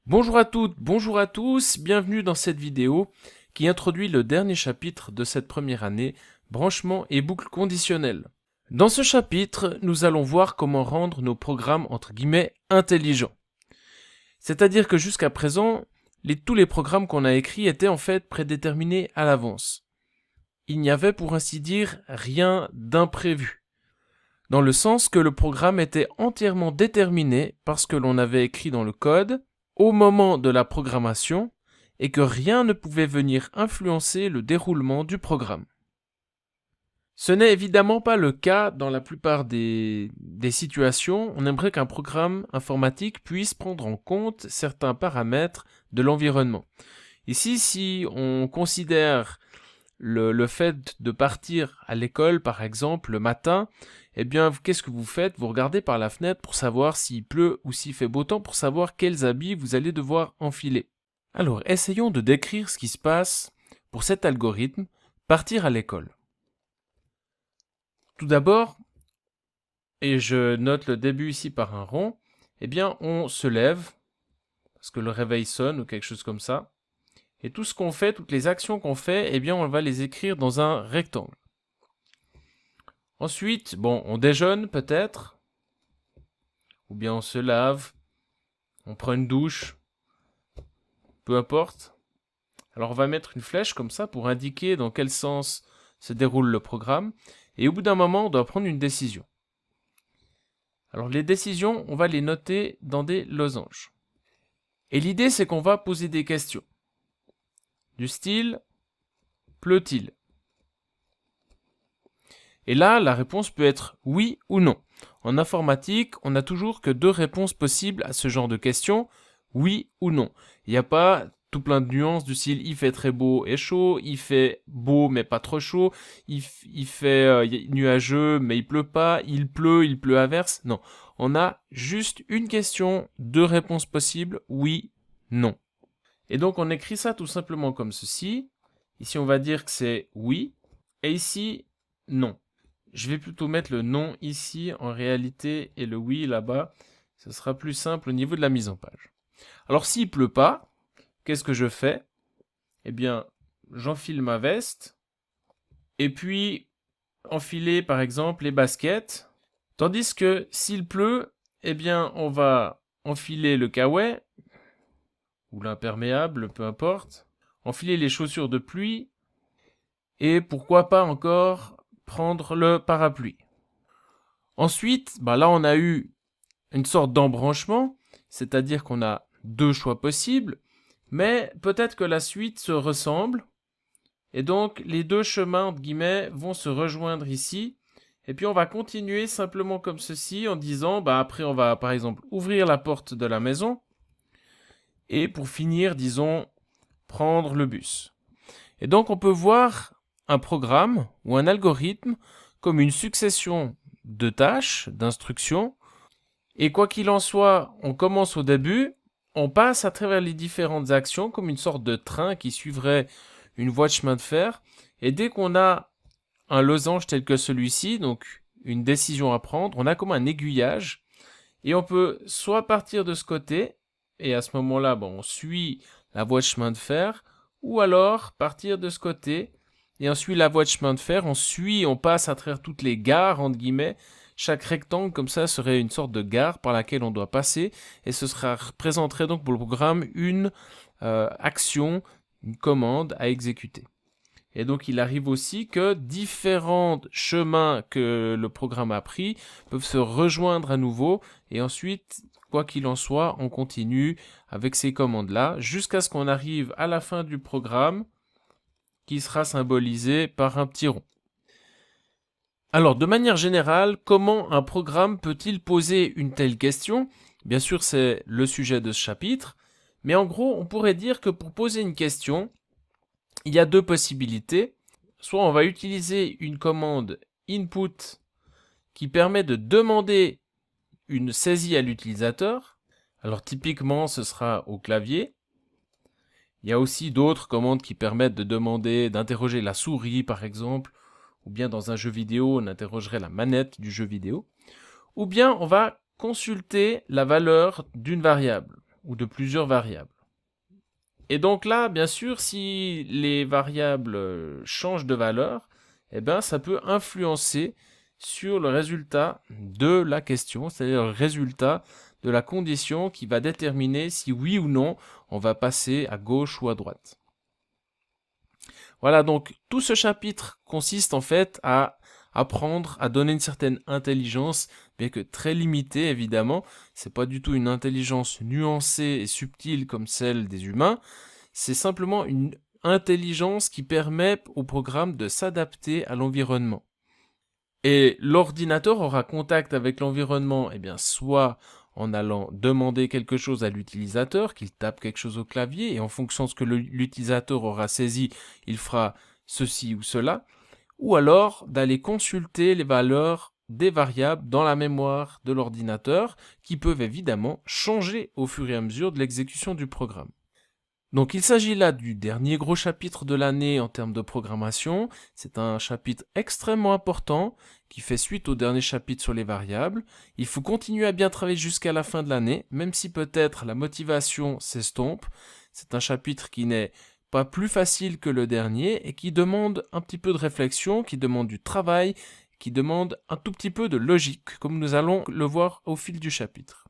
Bonjour à toutes, bonjour à tous, bienvenue dans cette vidéo qui introduit le dernier chapitre de cette première année, branchement et boucle conditionnelle. Dans ce chapitre, nous allons voir comment rendre nos programmes entre guillemets intelligents. C'est-à-dire que jusqu'à présent, tous les programmes qu'on a écrits étaient en fait prédéterminés à l'avance. Il n'y avait pour ainsi dire rien d'imprévu, dans le sens que le programme était entièrement déterminé par ce que l'on avait écrit dans le code, au moment de la programmation et que rien ne pouvait venir influencer le déroulement du programme. Ce n'est évidemment pas le cas dans la plupart des situations. On aimerait qu'un programme informatique puisse prendre en compte certains paramètres de l'environnement. Ici, si on considère le fait de partir à l'école, par exemple, le matin, eh bien, qu'est-ce que vous faites? Vous regardez par la fenêtre pour savoir s'il pleut ou s'il fait beau temps, pour savoir quels habits vous allez devoir enfiler. Alors, essayons de décrire ce qui se passe pour cet algorithme, partir à l'école. Tout d'abord, et je note le début ici par un rond, eh bien, on se lève, parce que le réveil sonne ou quelque chose comme ça, et tout ce qu'on fait, toutes les actions qu'on fait, eh bien, on va les écrire dans un rectangle. Ensuite, on déjeune peut-être, ou bien on se lave, on prend une douche, peu importe. Alors on va mettre une flèche comme ça pour indiquer dans quel sens se déroule le programme, et au bout d'un moment, on doit prendre une décision. Alors les décisions, on va les noter dans des losanges. Et l'idée, c'est qu'on va poser des questions. Du style, pleut-il? Et là, la réponse peut être oui ou non. En informatique, on n'a toujours que deux réponses possibles à ce genre de questions, oui ou non. Il n'y a pas tout plein de nuances du style il fait très beau et chaud, il fait beau mais pas trop chaud, il fait nuageux mais il pleut averse. Non, on a juste une question, deux réponses possibles, oui, non. Et donc on écrit ça tout simplement comme ceci. Ici on va dire que c'est oui, et ici non. Je vais plutôt mettre le non ici en réalité et le oui là-bas. Ce sera plus simple au niveau de la mise en page. Alors s'il pleut pas, qu'est-ce que je fais? Eh bien, j'enfile ma veste et puis enfiler par exemple les baskets. Tandis que s'il pleut, eh bien on va enfiler le kawaii ou l'imperméable, peu importe. Enfiler les chaussures de pluie et pourquoi pas encore prendre le parapluie. Ensuite, là on a eu une sorte d'embranchement, c'est-à-dire qu'on a deux choix possibles, mais peut-être que la suite se ressemble, et donc les deux chemins, entre guillemets, vont se rejoindre ici, et puis on va continuer simplement comme ceci, en disant, après on va par exemple ouvrir la porte de la maison, et pour finir, disons, prendre le bus. Et donc on peut voir un programme ou un algorithme comme une succession de tâches, d'instructions, et quoi qu'il en soit, on commence au début, on passe à travers les différentes actions comme une sorte de train qui suivrait une voie de chemin de fer, et dès qu'on a un losange tel que celui-ci, donc une décision à prendre, on a comme un aiguillage, et on peut soit partir de ce côté, et à ce moment-là, on suit la voie de chemin de fer, ou alors partir de ce côté, et on suit la voie de chemin de fer, on passe à travers toutes les gares, entre guillemets. Chaque rectangle comme ça serait une sorte de gare par laquelle on doit passer, et ce représenterait donc pour le programme une action, une commande à exécuter. Et donc il arrive aussi que différents chemins que le programme a pris peuvent se rejoindre à nouveau, et ensuite, quoi qu'il en soit, on continue avec ces commandes-là, jusqu'à ce qu'on arrive à la fin du programme, qui sera symbolisé par un petit rond. Alors, de manière générale, comment un programme peut-il poser une telle question? Bien sûr, c'est le sujet de ce chapitre, mais en gros, on pourrait dire que pour poser une question, il y a deux possibilités. Soit on va utiliser une commande input qui permet de demander une saisie à l'utilisateur. Alors typiquement, ce sera au clavier. Il y a aussi d'autres commandes qui permettent de demander, d'interroger la souris par exemple, ou bien dans un jeu vidéo, on interrogerait la manette du jeu vidéo. Ou bien on va consulter la valeur d'une variable. ou de plusieurs variables. Et donc là, bien sûr, si les variables changent de valeur, eh ben, ça peut influencer sur le résultat de la question, c'est-à-dire le résultat de la condition qui va déterminer si oui ou non on va passer à gauche ou à droite. Voilà, donc tout ce chapitre consiste en fait à apprendre à donner une certaine intelligence, bien que très limitée évidemment. C'est pas du tout une intelligence nuancée et subtile comme celle des humains. C'est simplement une intelligence qui permet au programme de s'adapter à l'environnement. Et l'ordinateur aura contact avec l'environnement, eh bien, soit en allant demander quelque chose à l'utilisateur, qu'il tape quelque chose au clavier, et en fonction de ce que l'utilisateur aura saisi, il fera ceci ou cela, ou alors d'aller consulter les valeurs des variables dans la mémoire de l'ordinateur, qui peuvent évidemment changer au fur et à mesure de l'exécution du programme. Donc il s'agit là du dernier gros chapitre de l'année en termes de programmation. C'est un chapitre extrêmement important qui fait suite au dernier chapitre sur les variables. Il faut continuer à bien travailler jusqu'à la fin de l'année, même si peut-être la motivation s'estompe. C'est un chapitre qui n'est pas plus facile que le dernier et qui demande un petit peu de réflexion, qui demande du travail, qui demande un tout petit peu de logique, comme nous allons le voir au fil du chapitre.